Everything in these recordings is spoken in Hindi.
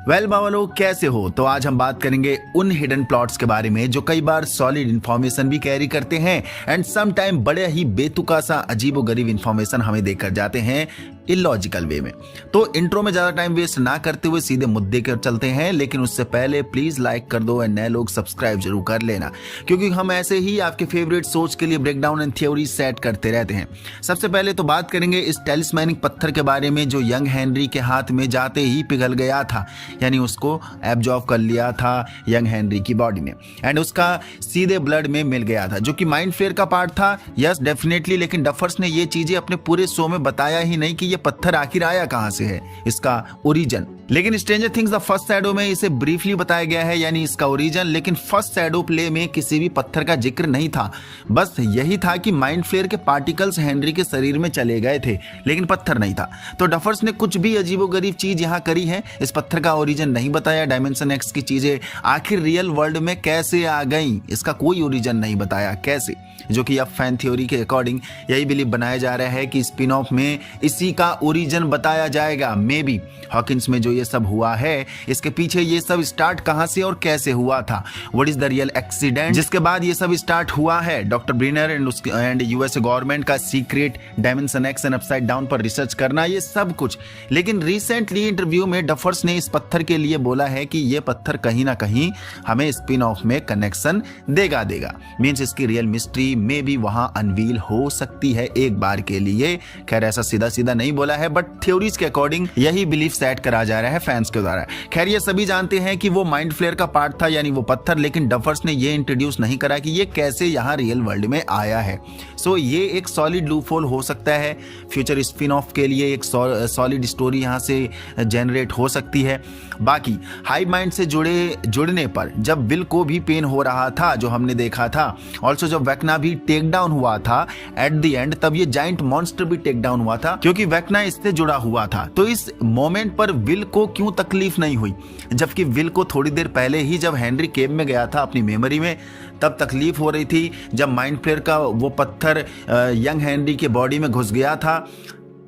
वेल बावलो, कैसे हो? तो आज हम बात करेंगे उन हिडन प्लॉट्स के बारे में जो कई बार सॉलिड इंफॉर्मेशन भी कैरी करते हैं एंड सम टाइम बड़े ही बेतुका सा अजीबोगरीब इंफॉर्मेशन हमें देकर जाते हैं इलॉजिकल वे में। तो इंट्रो में ज्यादा टाइम वेस्ट ना करते हुए सीधे मुद्दे पर चलते हैं, लेकिन उससे पहले प्लीज लाइक कर दो एंड नए लोग सब्सक्राइब जरूर कर लेना, क्योंकि हम ऐसे ही आपके फेवरेट सोच के लिए ब्रेकडाउन एंड थ्योरी सेट करते रहते हैं। सबसे पहले तो बात करेंगे इस टेलिस्मैनिक पत्थर के बारे में जो यंग हेनरी के हाथ में जाते ही पिघल गया था, यानी उसको एब्जॉर्ब कर लिया था यंग हेनरी की बॉडी में एंड उसका सीधे ब्लड में मिल गया था, जो कि माइंड फ्लेयर का पार्ट था। यस डेफिनेटली, लेकिन डफर्स ने ये चीजें अपने पूरे शो में बताया ही नहीं कि ये पत्थर आखिर आया कहां से है, इसका ओरिजिन। लेकिन stranger things the first shadow में इसे ब्रीफली बताया गया है, यानी इसका ओरिजिन। लेकिन फर्स्ट शैडो प्ले में किसी भी पत्थर का जिक्र नहीं था, बस यही था कि माइंड फ्लेयर के पार्टिकल्स हेनरी के शरीर में चले गए थे, लेकिन पत्थर नहीं था। तो डफर्स ने कुछ भी अजीबोगरीब चीज यहां करी है, इस पत्थर का ओरिजिन नहीं बताया। डायमेंशन एक्स की चीजें आखिर रियल वर्ल्ड में कैसे आ गई, इसका कोई ओरिजिन नहीं बताया कैसे, जो कि अब फैन थ्योरी के अकॉर्डिंग यही बिलीव बनाया जा रहा है कि स्पिन ऑफ में इसी का ओरिजिन बताया जाएगा। मे बी हॉकिंस में जो ये सब हुआ है, इसके पीछे ये सब स्टार्ट कहां से और कैसे हुआ था, what is the real accident जिसके बाद ये सब स्टार्ट हुआ है। डॉक्टर ब्रिनर एंड यूएस गवर्नमेंट का secret dimension x and upside down पर रिसर्च करना, ये सब कुछ। लेकिन रिसेंटली इंटरव्यू में डफर्स ने इस पत्थर के लिए बोला है कि ये पत्थर कहीं ना कहीं हमें स्पिन ऑफ में कनेक्शन देगा। मींस इसकी रियल मिस्ट्री में भी वहां अनवील हो सकती है एक बार के लिए। खैर ऐसा सीधा सीधा नहीं बोला है, बट थ्योरीज के अकॉर्डिंग यही बिलीफ सेट करा जा रहा है फैंस के द्वारा। खैर ये सभी जानते हैं कि वो माइंड फ्लेयर का पार्ट था, यानी वो पत्थर, लेकिन डफर्स ने ये इंट्रोड्यूस नहीं करा कि ये कैसे यहाँ रियल वर्ल्ड में आया है। सो ये एक सॉलिड लूपहोल हो सकता है फ्यूचर स्पिन ऑफ के लिए, एक सॉलिड स्टोरी यहाँ से जनरेट हो सकती है। बाकी हाइव माइंड से जुड़ने पर जब विल को भी पेन हो रहा था, जो हमने देखा था, ऑल्सो जब वेक्ना भी टेक डाउन हुआ था एट द एंड, तब ये जाइंट मॉन्स्टर भी टेक डाउन हुआ था, क्योंकि वेक्ना इससे जुड़ा हुआ था। तो इस मोमेंट पर विल को क्यों तकलीफ नहीं हुई, जबकि विल को थोड़ी देर पहले ही जब हेनरी केव में गया था अपनी मेमोरी में, तब तकलीफ हो रही थी। जब माइंड फ्लेयर का वो पत्थर यंग हेनरी के बॉडी में घुस गया था,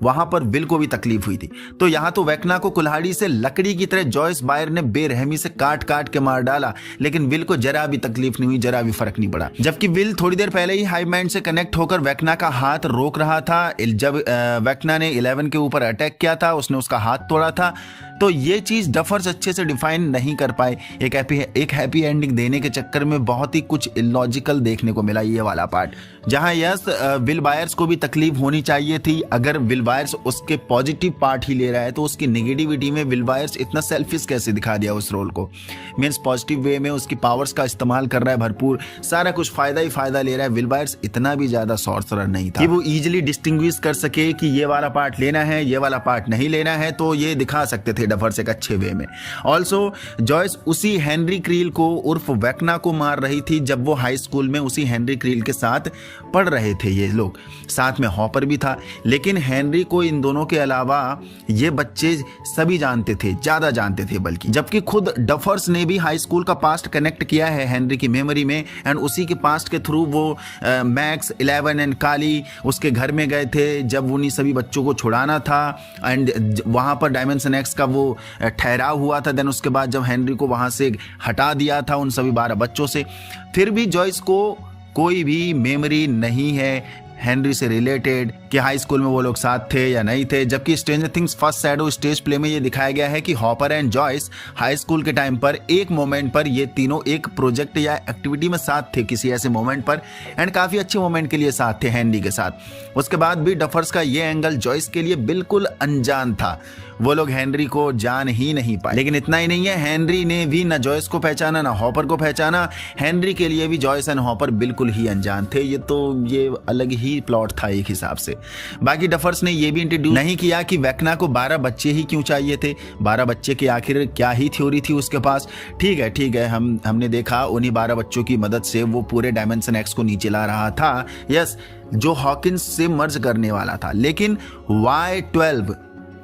वहां पर विल को भी तकलीफ हुई थी। तो यहां तो वेक्ना को कुल्हाड़ी से लकड़ी की तरह जॉयस बायर ने बेरहमी से काट काट के मार डाला, लेकिन विल को जरा भी तकलीफ नहीं हुई, जरा भी फर्क नहीं पड़ा। जबकि विल थोड़ी देर पहले ही हाइव माइंड से कनेक्ट होकर वेक्ना का हाथ रोक रहा था। जब वेक्ना ने 11 के ऊपर अटैक किया था, उसने उसका हाथ तोड़ा था। तो ये चीज डफर्स अच्छे से डिफाइन नहीं कर पाए। एक हैप्पी एंडिंग देने के चक्कर में बहुत ही कुछ इलॉजिकल देखने को मिला ये वाला पार्ट, जहां यस विल बायर्स को भी तकलीफ होनी चाहिए थी। अगर विल बायर्स उसके पॉजिटिव पार्ट ही ले रहा है, तो उसकी नेगेटिविटी में विल बायर्स इतना सेल्फिश कैसे दिखा दिया उस रोल को। मीन्स पॉजिटिव वे में उसकी पावर्स का इस्तेमाल कर रहा है भरपूर, सारा कुछ फायदा ही फायदा ले रहा है। विल बायर्स इतना भी ज्यादा सॉर्सरर नहीं था कि वो इजिली डिस्टिंग्विश कर सके कि ये वाला पार्ट लेना है, ये वाला पार्ट नहीं लेना है। तो ये दिखा सकते थे डफर्स एक अच्छे वे में। ऑल्सो जॉयस उसी हेनरी क्रील को उर्फ वेक्ना को मार रही थी जब वो हाई स्कूल में उसी हेनरी क्रील के साथ पढ़ रहे थे। ये लोग साथ में हॉपर भी था, लेकिन हेनरी को इन दोनों के अलावा ये बच्चे सभी जानते थे, ज्यादा जानते थे बल्कि। जबकि खुद डफर्स ने भी हाई स्कूल का पास्ट कनेक्ट किया है हेनरी की मेमोरी में, एंड उसी के पास्ट के थ्रू वो मैक्स, 11 एंड काली उसके घर में गए थे जब उन्हीं सभी बच्चों को छुड़ाना था, एंड वहां पर डायमेंशन एक्स का वो ठहराव हुआ था। देन उसके बाद जब हेनरी को वहां से हटा दिया था उन सभी 12 बच्चों से, फिर भी जॉयस को कोई भी मेमोरी नहीं है हेनरी से रिलेटेड कि हाई स्कूल में वो लोग साथ थे या नहीं थे। जबकि Stranger Things First Shadow stage play में ये दिखाया गया है कि Hopper and Joyce high school के टाइम पर एक मोमेंट पर ये तीनों एक प्रोजेक्ट या एक्टिविटी में साथ थे किसी ऐसे मोमेंट पर, एंड काफी अच्छे मोमेंट के लिए साथ थे हेनरी के साथ। उसके बाद भी डफर्स का ये एंगल जॉयस के लिए बिल्कुल अनजान था, वो लोग हेनरी को जान ही नहीं पाए। लेकिन इतना ही नहीं है, हेनरी ने भी ना जॉयस को पहचाना ना हॉपर को पहचाना। हेनरी के लिए भी जॉयस एंड हॉपर बिल्कुल ही अनजान थे। ये अलग ही प्लॉट था एक हिसाब से। बाकी डफर्स ने ये भी इंट्रोड्यूस नहीं किया कि वेक्ना को 12 बच्चे ही क्यों चाहिए थे, 12 बच्चे की आखिर क्या ही थ्योरी थी उसके पास। ठीक है, हमने देखा उन्हीं 12 बच्चों की मदद से वो पूरे डायमेंशन एक्स को नीचे ला रहा था, यस, जो हॉकिंस से मर्ज करने वाला था। लेकिन वाई 12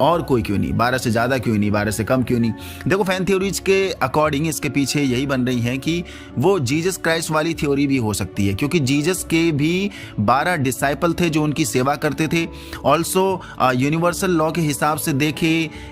और कोई क्यों नहीं, 12 से ज़्यादा क्यों नहीं, 12 से कम क्यों नहीं। देखो फैन थ्योरीज के अकॉर्डिंग इसके पीछे यही बन रही है कि वो जीसस क्राइस्ट वाली थ्योरी भी हो सकती है, क्योंकि जीसस के भी 12 डिसाइपल थे जो उनकी सेवा करते थे। ऑल्सो यूनिवर्सल लॉ के हिसाब से देखे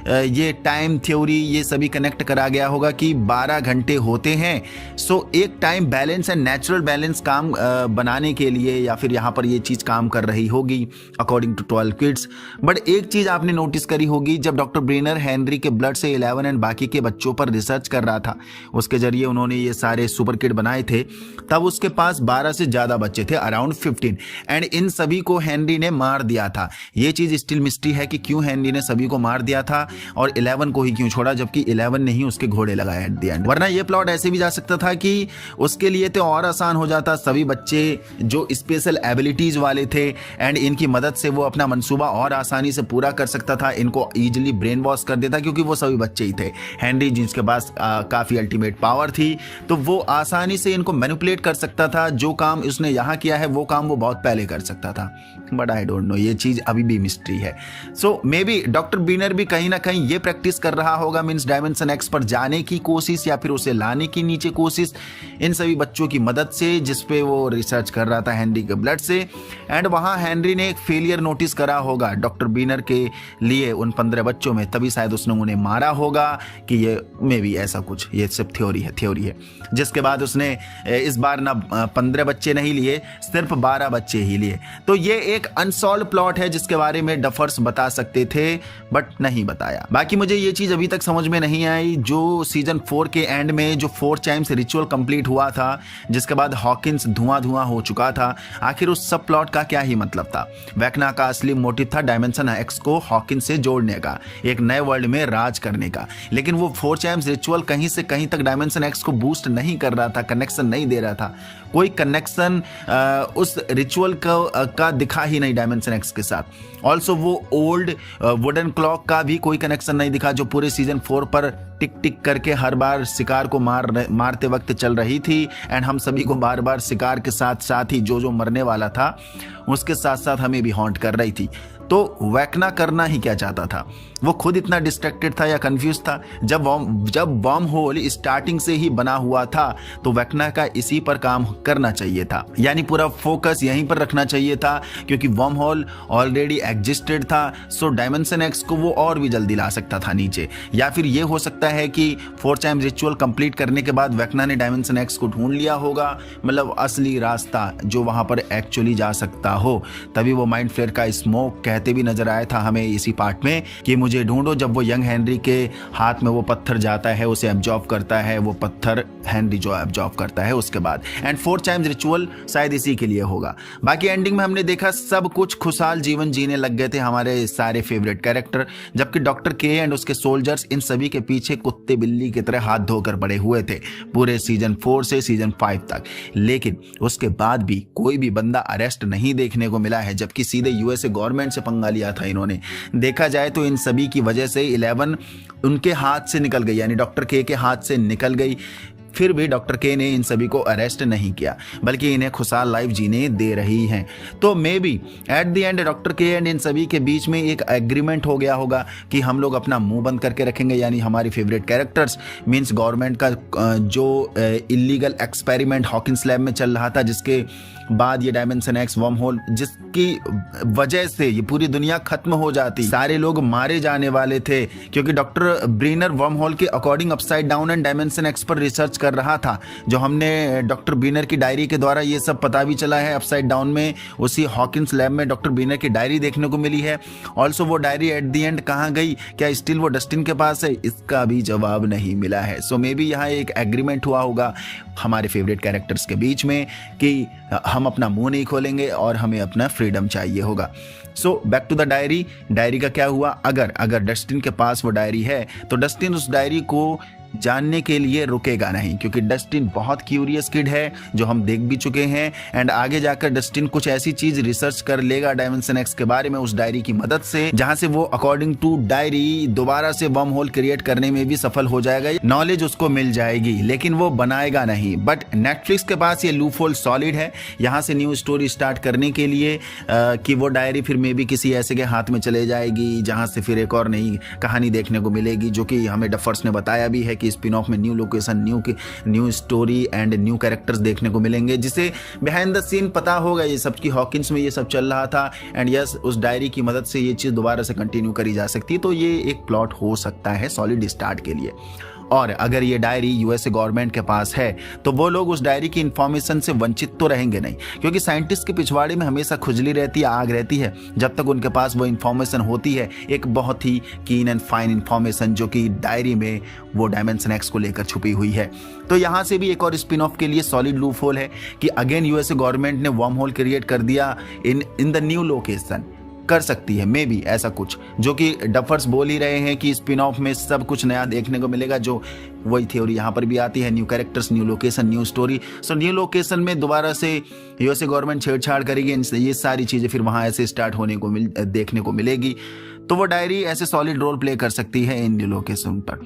ये टाइम थ्योरी ये सभी कनेक्ट करा गया होगा कि 12 घंटे होते हैं। सो एक time balance and natural balance काम बनाने के लिए या फिर यहाँ पर ये चीज़ काम कर रही होगी अकॉर्डिंग टू 12 किड्स। बट एक चीज़ आपने नोटिस करी होगी, जब डॉक्टर ब्रेनर हेनरी के ब्लड से 11 एंड बाकी के बच्चों पर रिसर्च कर रहा था, उसके जरिए उन्होंने ये सारे सुपर किड बनाए थे, तब उसके पास 12 से ज़्यादा बच्चे थे, अराउंड 15, एंड इन सभी को हेनरी ने मार दिया था। ये चीज़ स्टिल मिस्ट्री है कि क्यों हेनरी ने सभी को मार दिया था और 11 को ही क्यों छोड़ा, जबकि 11 ने ही उसके घोड़े लगाए एट द एंड। वरना ये प्लॉट ऐसे भी जा सकता था कि उसके लिए तो और आसान हो जाता, सभी बच्चे जो स्पेशल एबिलिटीज वाले थे एंड इनकी मदद से वो अपना मंसूबा और आसानी से पूरा कर सकता था, इनको इजीली ब्रेन वॉश कर देता, क्योंकि वो सभी बच्चे ही थे। हेनरी जिसके पास काफ़ी अल्टीमेट पावर थी, तो वो आसानी से इनको मैनिपुलेट कर सकता था। जो काम उसने यहाँ किया है वो काम वो बहुत पहले कर सकता था। बट आई डोंट नो, ये चीज़ अभी भी मिस्ट्री है। सो मे बी डॉक्टर ब्रीनर भी कहीं ना कहीं ये प्रैक्टिस कर रहा होगा, मीन्स डायमेंशन एक्स पर जाने की कोशिश या फिर उसे लाने की नीचे कोशिश, इन सभी बच्चों की मदद से जिसपे वो रिसर्च कर रहा था हेनरी के ब्लड से। एंड वहाँ हेनरी ने एक फेलियर नोटिस करा होगा डॉक्टर ब्रीनर के लिए उन 15 बच्चों में, तभी शायद उसने उन्हें मारा होगा कि ये मे बी ऐसा कुछ, ये सिर्फ थ्योरी है। जिसके बाद उसने इस बार ना 15 बच्चे नहीं लिए, सिर्फ 12 बच्चे ही लिए। तो ये एक अनसॉल्व प्लॉट है जिसके बारे में डफर्स बता सकते थे बट नहीं बताया। बाकी मुझे ये चीज अभी तक समझ में नहीं आई, जो सीजन 4 के एंड में जो 4 टाइम्स रिचुअल कंप्लीट हुआ था, जिसके बाद हॉकिंस धुआं हो चुका था, आखिर उस सब प्लॉट का क्या ही मतलब था। वेकना का असली मोटिव था डायमेंशन एक्स को हॉकिंस से जोड़ने का, एक नए वर्ल्ड में राज करने का, लेकिन वो 4 टाइम्स रिचुअल कहीं से कहीं तक डायमेंशन एक्स को बूस्ट नहीं कर रहा था, कनेक्शन नहीं दे रहा था। कोई कनेक्शन उस रिचुअल का दिखा ही नहीं डायमेंशन एक्स के साथ। ऑल्सो वो ओल्ड वुडन क्लॉक का भी कोई कनेक्शन नहीं दिखा, जो पूरे सीजन 4 पर टिक टिक करके हर बार शिकार को मारते वक्त चल रही थी, एंड हम सभी को बार बार शिकार के साथ साथ ही जो मरने वाला था उसके साथ साथ हमें भी हॉन्ट कर रही थी। तो वेकना करना ही क्या चाहता था? वो खुद इतना डिस्ट्रैक्टेड था या कंफ्यूज था? जब वर्म होल स्टार्टिंग से ही बना हुआ था तो वेकना का इसी पर काम करना चाहिए था, यानी पूरा फोकस यहीं पर रखना चाहिए था, क्योंकि वर्म होल ऑलरेडी एग्जिस्टेड था। सो डायमेंशन एक्स को वो और भी जल्दी ला सकता था नीचे, या फिर ये हो सकता है कि 4 टाइम्स रिचुअल कंप्लीट करने के बाद वेकना ने डायमेंशन एक्स को ढूंढ लिया होगा, मतलब असली रास्ता जो वहां पर एक्चुअली जा सकता हो। तभी वो माइंड फ्लेयर का स्मोक कहते भी नजर आया था हमें इसी पार्ट में कि मुझे ढूंढो। जब वो यंग हेनरी के हाथ में वो पत्थर जाता है, उसे एब्जॉर्ब करता है, वो पत्थर हेनरी जो एब्जॉर्ब करता है उसके बाद। एंड 4 टाइम्स रिचुअल शायद इसी के लिए होगा। बाकी एंडिंग में हमने देखा सब कुछ खुशहाल जीवन जीने लग गए थे हमारे सारे फेवरेट कैरेक्टर, जबकि डॉक्टर के एंड उसके सोल्जर्स इन सभी के पीछे कुत्ते बिल्ली की तरह हाथ धोकर पड़े हुए थे पूरे सीजन 4 से सीजन 5 तक। लेकिन उसके बाद भी कोई भी बंदा अरेस्ट नहीं देखने को मिला है, जबकि सीधे यूएसए गवर्नमेंट से पंगा लिया था इन्होंने। देखा जाए तो इन सभी की वजह से 11 उनके हाथ से निकल गई, यानी डॉक्टर के हाथ से निकल गई। फिर भी डॉक्टर के ने इन सभी को अरेस्ट नहीं किया, बल्कि इन्हें खुशहाल लाइफ जीने दे रही हैं। तो may be at the end doctor के एंड इन सभी के बीच में एक एग्रीमेंट हो गया होगा कि हम लोग अपना मुंह बंद करके रखेंगे, यानी हमारी फेवरेट कैरेक्टर्स मींस गवर्नमेंट का जो इलीगल एक्सपेरिमेंट हॉकिंस लैब में चल रहा था, जिसके बाद ये डायमेंशन एक्स वर्म होल, जिसकी वजह से ये पूरी दुनिया खत्म हो जाती, सारे लोग मारे जाने वाले थे, क्योंकि डॉक्टर ब्रीनर वर्म होल के according upside down and dimension x पर रिसर्च कर रहा था। जो हमने डॉक्टर ब्रीनर की डायरी के द्वारा ये सब पता भी चला है, अपसाइड डाउन में उसी हॉकिंस लैब में डॉक्टर ब्रीनर की डायरी देखने को मिली है। ऑल्सो वो डायरी एट दी एंड कहाँ गई? क्या स्टिल वो डस्टिन के पास है? इसका भी जवाब नहीं मिला है। सो मे बी यहाँ एक एग्रीमेंट हुआ होगा हमारे फेवरेट कैरेक्टर्स के बीच में कि हम अपना मुंह नहीं खोलेंगे और हमें अपना फ्रीडम चाहिए होगा। So back to the diary. Diary का क्या हुआ? अगर डस्टिन के पास वो डायरी है तो डस्टिन उस डायरी को जानने के लिए रुकेगा नहीं, क्योंकि डस्टिन बहुत क्यूरियस किड है जो हम देख भी चुके हैं। एंड आगे जाकर डस्टिन कुछ ऐसी चीज रिसर्च कर लेगा डायमेंशन एक्स के बारे में उस डायरी की मदद से, जहां से वो अकॉर्डिंग टू डायरी दोबारा से वर्म होल क्रिएट करने में भी सफल हो जाएगा। नॉलेज उसको मिल जाएगी, लेकिन वो बनाएगा नहीं। बट नेटफ्लिक्स के पास ये लूप होल सॉलिड है यहाँ से न्यू स्टोरी स्टार्ट करने के लिए, कि वो डायरी फिर मे भी किसी ऐसे के हाथ में चले जाएगी जहां से फिर एक और नई कहानी देखने को मिलेगी, जो कि हमें डफर्स ने बताया भी है कि स्पिन ऑफ में new location, new story and new characters देखने को मिलेंगे, जिसे बिहाइंड द सीन पता होगा ये सब की हॉकिंस में ये सब चल रहा था। एंड यस, उस डायरी की मदद से ये चीज़ दोबारा से कंटिन्यू करी जा सकती है। तो ये एक प्लॉट हो सकता है सॉलिड स्टार्ट के लिए। और अगर ये डायरी यूएसए गवर्नमेंट के पास है तो वो लोग उस डायरी की इंफॉर्मेशन से वंचित तो रहेंगे नहीं, क्योंकि साइंटिस्ट के पिछवाड़े में हमेशा खुजली रहती है, आग रहती है, जब तक उनके पास वो इंफॉर्मेशन होती है, एक बहुत ही कीन एंड फाइन इंफॉर्मेशन जो कि डायरी में वो डायमेंशन एक्स को लेकर छुपी हुई है। तो यहाँ से भी एक और स्पिन ऑफ के लिए सॉलिड लूप होल है कि अगेन यूएसए गवर्नमेंट ने वर्म होल क्रिएट कर दिया इन द न्यू लोकेशन। कर सकती है मे बी ऐसा कुछ, जो कि डफर्स बोल ही रहे हैं कि स्पिन ऑफ में सब कुछ नया देखने को मिलेगा, जो वही थ्योरी यहाँ पर भी आती है, new characters, new location, new story. So new location में दोबारा से यूएसए गवर्नमेंट छेड़छाड़ करेगी, ये सारी चीज़ें फिर वहाँ ऐसे स्टार्ट होने को देखने को मिलेगी। तो वो डायरी ऐसे सॉलिड रोल प्ले कर सकती है इन न्यू लोकेशन पर।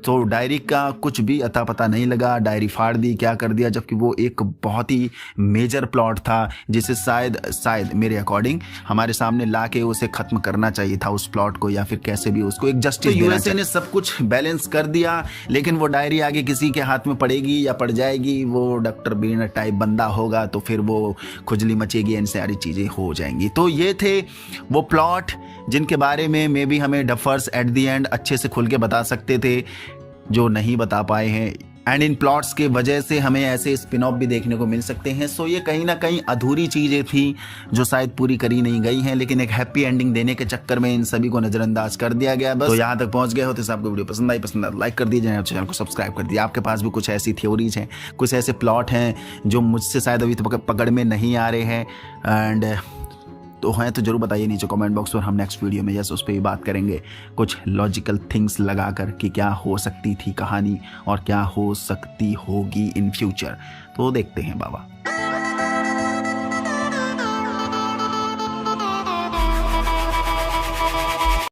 तो डायरी का कुछ भी अता पता नहीं लगा, डायरी फाड़ दी, क्या कर दिया, जबकि वो एक बहुत ही मेजर प्लॉट था जिसे शायद मेरे अकॉर्डिंग हमारे सामने ला के उसे खत्म करना चाहिए था उस प्लॉट को, या फिर कैसे भी उसको एक जस्टिस देना चाहिए। यूएसए ने सब कुछ बैलेंस कर दिया, लेकिन वो डायरी आगे किसी के हाथ में पड़ेगी या पड़ जाएगी, वो डॉक्टर बीन टाइप बंदा होगा तो फिर वो खुजली मचेगी, इन सारी चीज़ें हो जाएंगी। तो ये थे वो प्लॉट जिनके बारे में मे बी हमें डफर्स एट दी एंड अच्छे से खुल के बता सकते थे, जो नहीं बता पाए हैं। एंड इन प्लॉट्स के वजह से हमें ऐसे स्पिन ऑफ भी देखने को मिल सकते हैं। सो ये कहीं ना कहीं अधूरी चीज़ें थी जो शायद पूरी करी नहीं गई हैं, लेकिन एक हैप्पी एंडिंग देने के चक्कर में इन सभी को नज़रअंदाज कर दिया गया। बस तो यहाँ तक पहुँच गए हो तो आपको वीडियो पसंद आई, लाइक कर दीजिए, चैनल को सब्सक्राइब कर दिए। आपके पास भी कुछ ऐसी थ्योरीज हैं, कुछ ऐसे प्लॉट हैं जो मुझसे शायद अभी तक पकड़ में नहीं आ रहे हैं एंड तो हैं तो जरूर बताइए नीचे कमेंट बॉक्स में। हम नेक्स्ट वीडियो में उस पर भी बात करेंगे कुछ लॉजिकल थिंग्स लगाकर कि क्या हो सकती थी कहानी और क्या हो सकती होगी इन फ्यूचर। तो देखते हैं बाबा।